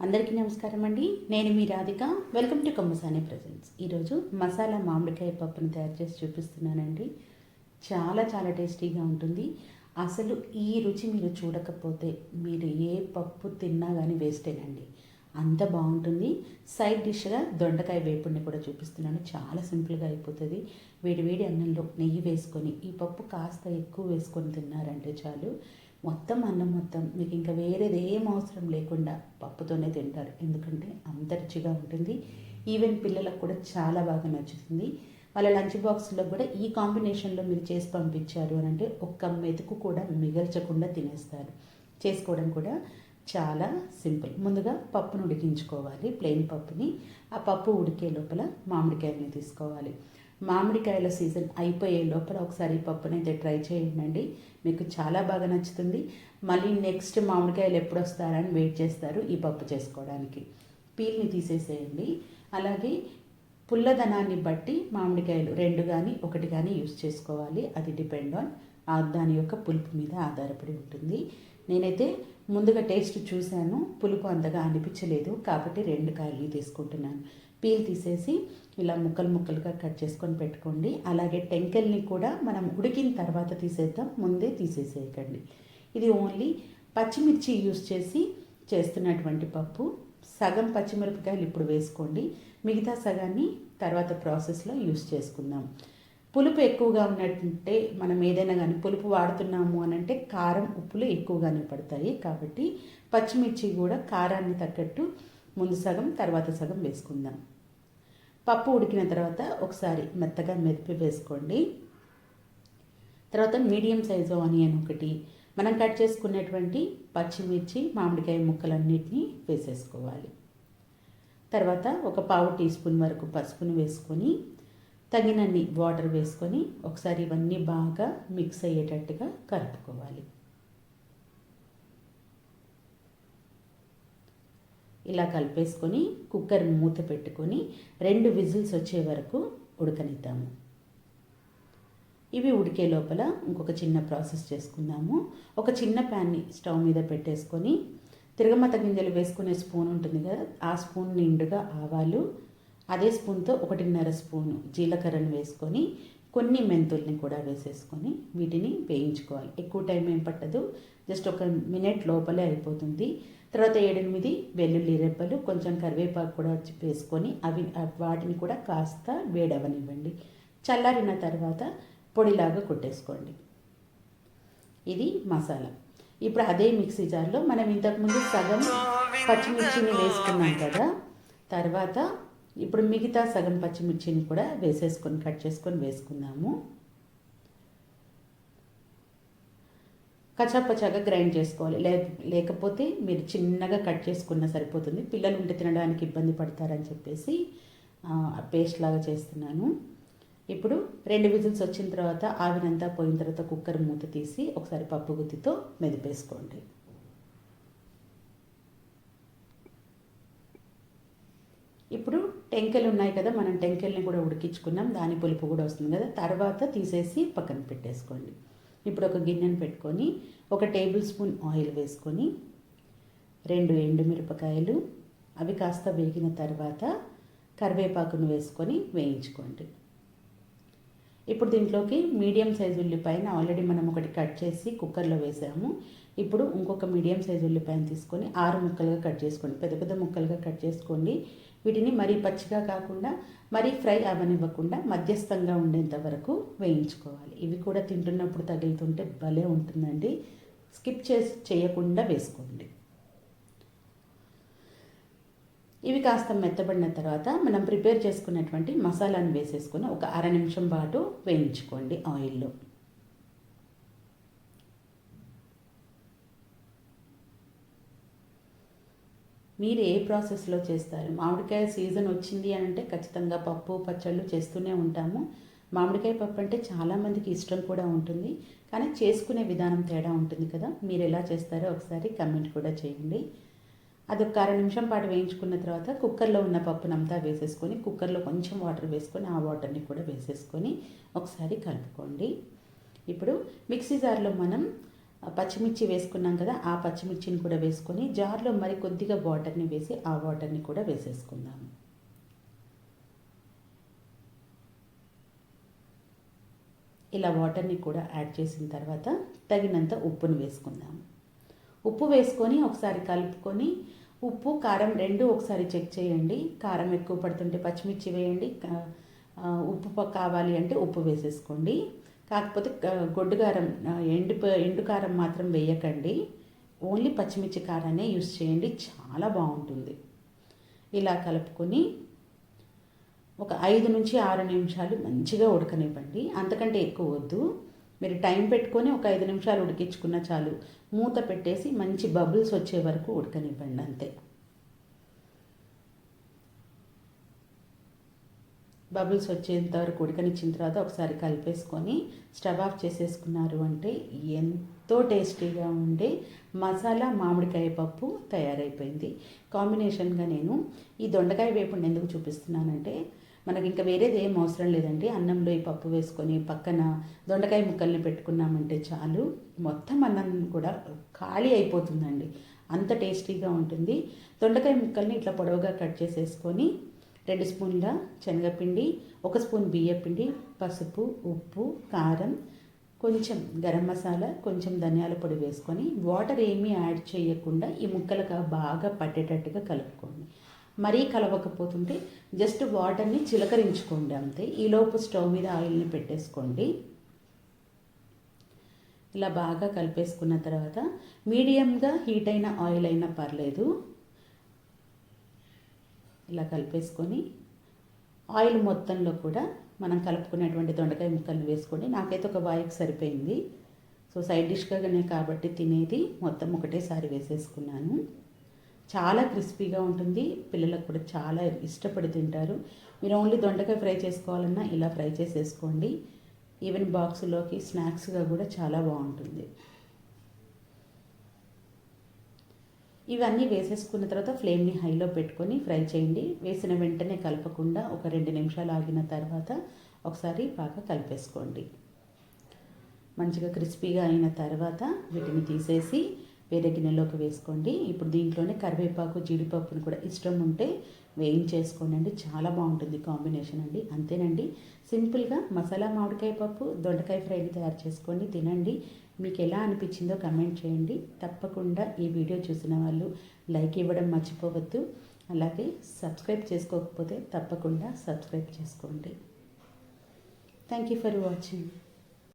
అందరికీ నమస్కారం అండి. నేను మీ Radhika. Welcome to Kommasani presents. ఈరోజు మసాలా మామిడికాయ పప్పును తయారు చేసి చూపిస్తున్నానండి. చాలా చాలా టేస్టీగా ఉంటుంది. అసలు ఈ రుచి మీరు చూడకపోతే మీరు ఏ పప్పు తిన్నా కానీ వేస్టేనండి. అంత బాగుంటుంది. సైడ్ డిష్గా దొండకాయ వేపుడిని కూడా చూపిస్తున్నాను. చాలా సింపుల్గా అయిపోతుంది. వేడి వేడి అన్నంలో నెయ్యి వేసుకొని ఈ పప్పు కాస్త ఎక్కువ వేసుకొని తిన్నారంటే చాలు, మొత్తం అన్నం మొత్తం మీకు ఇంకా వేరేది ఏం అవసరం లేకుండా పప్పుతోనే తింటారు. ఎందుకంటే అంత రుచిగా ఉంటుంది. ఈవెన్ పిల్లలకు కూడా చాలా బాగా నచ్చుతుంది. వాళ్ళ లంచ్ బాక్స్లో కూడా ఈ కాంబినేషన్లో మీరు చేసి పంపించారు అని అంటే ఒక్క మెతుకు కూడా మిగల్చకుండా తినేస్తారు. చేసుకోవడం కూడా చాలా సింపుల్. ముందుగా పప్పును ఉడికించుకోవాలి, ప్లెయిన్ పప్పుని. ఆ పప్పు ఉడికే లోపల మామిడికాయలని తీసుకోవాలి. మామిడికాయల సీజన్ అయిపోయే లోపల ఒకసారి ఈ పప్పునైతే ట్రై చేయండి. మీకు చాలా బాగా నచ్చుతుంది. మళ్ళీ నెక్స్ట్ మామిడికాయలు ఎప్పుడు వస్తారని వెయిట్ చేస్తారు ఈ పప్పు చేసుకోవడానికి. పీల్ని తీసేసేయండి. అలాగే పుల్లదనాన్ని బట్టి మామిడికాయలు 2 కానీ 1 కానీ యూస్ చేసుకోవాలి. అది డిపెండ్ ఆన్ దాని యొక్క పులుపు మీద ఆధారపడి ఉంటుంది. నేనైతే ముందుగా టేస్ట్ చూశాను, పులుపు అంతగా అనిపించలేదు కాబట్టి 2 కాయలు తీసుకుంటున్నాను. పీల్ తీసేసి ఇలా ముక్కలు ముక్కలుగా కట్ చేసుకొని పెట్టుకోండి. అలాగే టెంకెల్ని కూడా మనం ఉడికిన తర్వాత తీసేద్దాం, ముందే తీసేసేయకండి. ఇది ఓన్లీ పచ్చిమిర్చి యూస్ చేసి చేస్తున్నటువంటి పప్పు. సగం పచ్చిమిరపకాయలు ఇప్పుడు వేసుకోండి, మిగతా సగాన్ని తర్వాత ప్రాసెస్లో యూస్ చేసుకుందాం. పులుపు ఎక్కువగా ఉన్నట్టుంటే మనం ఏదైనా కానీ పులుపు వాడుతున్నాము అని అంటే కారం ఉప్పులు ఎక్కువగానే పడతాయి. కాబట్టి పచ్చిమిర్చి కూడా కారాన్ని తగ్గట్టు ముందు సగం తర్వాత సగం వేసుకుందాం. పప్పు ఉడికిన తర్వాత ఒకసారి మెత్తగా మెదిపి వేసుకోండి. తర్వాత మీడియం సైజు ఆనియన్ ఒకటి, మనం కట్ చేసుకున్నటువంటి పచ్చిమిర్చి మామిడికాయ ముక్కలన్నిటినీ వేసేసుకోవాలి. తర్వాత ఒక పావు టీ స్పూన్ వరకు పసుపును వేసుకొని తగినన్ని వాటర్ వేసుకొని ఒకసారి ఇవన్నీ బాగా మిక్స్ అయ్యేటట్టుగా కలుపుకోవాలి. ఇలా కలిపేసుకొని కుక్కర్ మూత పెట్టుకొని 2 విజిల్స్ వచ్చే వరకు ఉడకనిద్దాము. ఇవి ఉడికే లోపల ఇంకొక చిన్న ప్రాసెస్ చేసుకుందాము. ఒక చిన్న ప్యాన్ని స్టవ్ మీద పెట్టేసుకొని తిరగమత గింజలు వేసుకునే స్పూన్ ఉంటుంది కదా, ఆ స్పూన్ నిండుగా ఆవాలు, అదే స్పూన్తో 1.5 స్పూను జీలకర్రను వేసుకొని కొన్ని మెంతుల్ని కూడా వేసేసుకొని వీటిని వేయించుకోవాలి. ఎక్కువ టైం ఏం పట్టదు, జస్ట్ 1 మినిట్ లోపలే అయిపోతుంది. తర్వాత 7-8 వెల్లుల్లి రెబ్బలు, కొంచెం కరివేపాకు కూడా వేసుకొని వాటిని కూడా కాస్త వేడవనివ్వండి. చల్లారిన తర్వాత పొడిలాగా కొట్టేసుకోండి. ఇది మసాలా. ఇప్పుడు అదే మిక్సీ జార్లో మనం ఇంతకుముందు సగం పచ్చిమిర్చిని వేసుకున్నాం కదా, తర్వాత ఇప్పుడు మిగతా సగం పచ్చిమిర్చిని కూడా వేసేసుకొని కట్ చేసుకొని వేసుకుందాము. కచ్చాపచ్చాగా గ్రైండ్ చేసుకోవాలి. లేకపోతే మీరు చిన్నగా కట్ చేసుకున్నా సరిపోతుంది. పిల్లలు ఉంటే తినడానికి ఇబ్బంది పడతారని చెప్పేసి పేస్ట్ లాగా చేస్తున్నాను. ఇప్పుడు 2 విజిల్స్ వచ్చిన తర్వాత ఆవిరంతా పోయిన తర్వాత కుక్కర్ మూత తీసి ఒకసారి పప్పు గుత్తితో మెదిపేసుకోండి. ఇప్పుడు టెంకెలు ఉన్నాయి కదా, మనం టెంకెల్ని కూడా ఉడికించుకున్నాం, దాని పులుపు కూడా వస్తుంది కదా, తర్వాత తీసేసి పక్కన పెట్టేసుకోండి. ఇప్పుడు ఒక గిన్నెను పెట్టుకొని 1 టేబుల్ స్పూన్ ఆయిల్ వేసుకొని 2 ఎండుమిరపకాయలు, అవి కాస్త వేగిన తర్వాత కరివేపాకును వేసుకొని వేయించుకోండి. ఇప్పుడు దీంట్లోకి మీడియం సైజు ఉల్లిపాయను ఆల్రెడీ మనం ఒకటి కట్ చేసి కుక్కర్లో వేసాము. ఇప్పుడు ఇంకొక మీడియం సైజు ఉల్లిపాయను తీసుకొని 6 ముక్కలుగా కట్ చేసుకోండి. పెద్ద పెద్ద ముక్కలుగా కట్ చేసుకోండి. వీటిని మరీ పచ్చిగా కాకుండా మరీ ఫ్రై అవనివ్వకుండా మధ్యస్థంగా ఉండేంత వరకు వేయించుకోవాలి. ఇవి కూడా తింటున్నప్పుడు తగులుతుంటే భలే ఉంటుందండి. స్కిప్ చేయకుండా వేసుకోండి. ఇవి కాస్త మెత్తబడిన తర్వాత మనం ప్రిపేర్ చేసుకున్నటువంటి మసాలాను వేసేసుకొని ఒక 1/2 నిమిషం పాటు వేయించుకోండి ఆయిల్లో. మీరు ఏ ప్రాసెస్లో చేస్తారు? మామిడికాయ సీజన్ వచ్చింది అని అంటే ఖచ్చితంగా పప్పు పచ్చళ్ళు చేస్తూనే ఉంటాము. మామిడికాయ పప్పు అంటే చాలామందికి ఇష్టం కూడా ఉంటుంది, కానీ చేసుకునే విధానం తేడా ఉంటుంది కదా. మీరు ఎలా చేస్తారో ఒకసారి కమెంట్ కూడా చేయండి. అది ఒక 1/2 నిమిషం పాటు వేయించుకున్న తర్వాత కుక్కర్లో ఉన్న పప్పునంతా వేసేసుకొని కుక్కర్లో కొంచెం వాటర్ వేసుకొని ఆ వాటర్ని కూడా వేసేసుకొని ఒకసారి కలుపుకోండి. ఇప్పుడు మిక్సీ జార్లో మనం పచ్చిమిర్చి వేసుకున్నాం కదా, ఆ పచ్చిమిర్చిని కూడా వేసుకొని జార్లో మరి కొద్దిగా వాటర్ని వేసి ఆ వాటర్ని కూడా వేసేసుకుందాము. ఇలా వాటర్ని కూడా యాడ్ చేసిన తర్వాత తగినంత ఉప్పును వేసుకుందాము. ఉప్పు వేసుకొని ఒకసారి కలుపుకొని ఉప్పు కారం రెండు ఒకసారి చెక్ చేయండి. కారం ఎక్కువ పడుతుంటే పచ్చిమిర్చి వేయండి, ఉప్పు కావాలి అంటే ఉప్పు వేసేసుకోండి. కాకపోతే గొడ్డు కారం ఎండు కారం మాత్రం వేయకండి. ఓన్లీ పచ్చిమిర్చి కారాన్ని యూస్ చేయండి, చాలా బాగుంటుంది. ఇలా కలుపుకొని ఒక 5 నుంచి 6 నిమిషాలు మంచిగా ఉడకనివ్వండి. అంతకంటే ఎక్కువ వద్దు. మీరు టైం పెట్టుకొని ఒక 5 నిమిషాలు ఉడికించుకున్న చాలు. మూత పెట్టేసి మంచి బబుల్స్ వచ్చే వరకు ఉడకనివ్వండి అంతే. బబుల్స్ వచ్చేంత వరకు ఉడకనిచ్చిన తర్వాత ఒకసారి కలిపేసుకొని స్టవ్ ఆఫ్ చేసేసుకున్నారు అంటే ఎంతో టేస్టీగా ఉండే మసాలా మామిడికాయ పప్పు తయారైపోయింది. కాంబినేషన్గా నేను ఈ దొండకాయ వేపుడిని ఎందుకు చూపిస్తున్నానంటే, మనకి ఇంకా వేరేది ఏం అవసరం లేదండి. అన్నంలో ఈ పప్పు వేసుకొని పక్కన దొండకాయ ముక్కల్ని పెట్టుకున్నామంటే చాలు, మొత్తం అన్నం కూడా ఖాళీ అయిపోతుందండి. అంత టేస్టీగా ఉంటుంది. దొండకాయ ముక్కల్ని ఇట్లా పొడవుగా కట్ చేసేసుకొని 2 స్పూన్ల శనగపిండి, 1 స్పూన్ బియ్యపిండి, పసుపు, ఉప్పు, కారం, కొంచెం గరం మసాలా, కొంచెం ధనియాల పొడి వేసుకొని వాటర్ ఏమీ యాడ్ చేయకుండా ఈ ముక్కలకు బాగా పట్టేటట్టుగా కలుపుకోండి. మరీ కలవకపోతుంటే జస్ట్ వాటర్ని చిలకరించుకోండి అంతే. ఈలోపు స్టవ్ మీద ఆయిల్ని పెట్టేసుకోండి. ఇలా బాగా కలిపేసుకున్న తర్వాత మీడియంగా హీట్ అయిన ఆయిల్ అయినా పర్లేదు, ఇలా కలిపేసుకొని ఆయిల్ మొత్తంలో కూడా మనం కలుపుకునేటువంటి దొండకాయ ముక్కల్ని వేసుకోండి. నాకైతే ఒక వాయికి సరిపోయింది. సో సైడ్ డిష్గానే కాబట్టి తినేది మొత్తం ఒకటేసారి వేసేసుకున్నాను. చాలా క్రిస్పీగా ఉంటుంది, పిల్లలకు కూడా చాలా ఇష్టపడి తింటారు. మీరు ఓన్లీ దొండకాయ ఫ్రై చేసుకోవాలన్నా ఇలా ఫ్రై చేసేసుకోండి. ఈవెన్ బాక్సులోకి స్నాక్స్గా కూడా చాలా బాగుంటుంది. ఇవన్నీ వేసేసుకున్న తర్వాత ఫ్లేమ్ని హైలో పెట్టుకొని ఫ్రై చేయండి. వేసిన వెంటనే కలపకుండా ఒక 2 నిమిషాలు ఆగిన తర్వాత ఒకసారి బాగా కలిపేసుకోండి. మంచిగా క్రిస్పీగా అయిన తర్వాత వీటిని తీసేసి వేరే గిన్నెలోకి వేసుకోండి. ఇప్పుడు దీంట్లోనే కరివేపాకు, జీడిపప్పును కూడా ఇష్టం ఉంటే వేయించేసుకోండి. చాలా బాగుంటుంది కాంబినేషన్ అండి. అంతేనండి, సింపుల్గా మసాలా మామిడికాయ పప్పు, దొండకాయ ఫ్రైని తయారు చేసుకోండి, తినండి. మీకు ఎలా అనిపించిందో కమెంట్ చేయండి. తప్పకుండా ఈ వీడియో చూసిన వాళ్ళు లైక్ ఇవ్వడం మర్చిపోవద్దు. అలాగే సబ్స్క్రైబ్ చేసుకోకపోతే తప్పకుండా సబ్స్క్రైబ్ చేసుకోండి. Thank you for watching.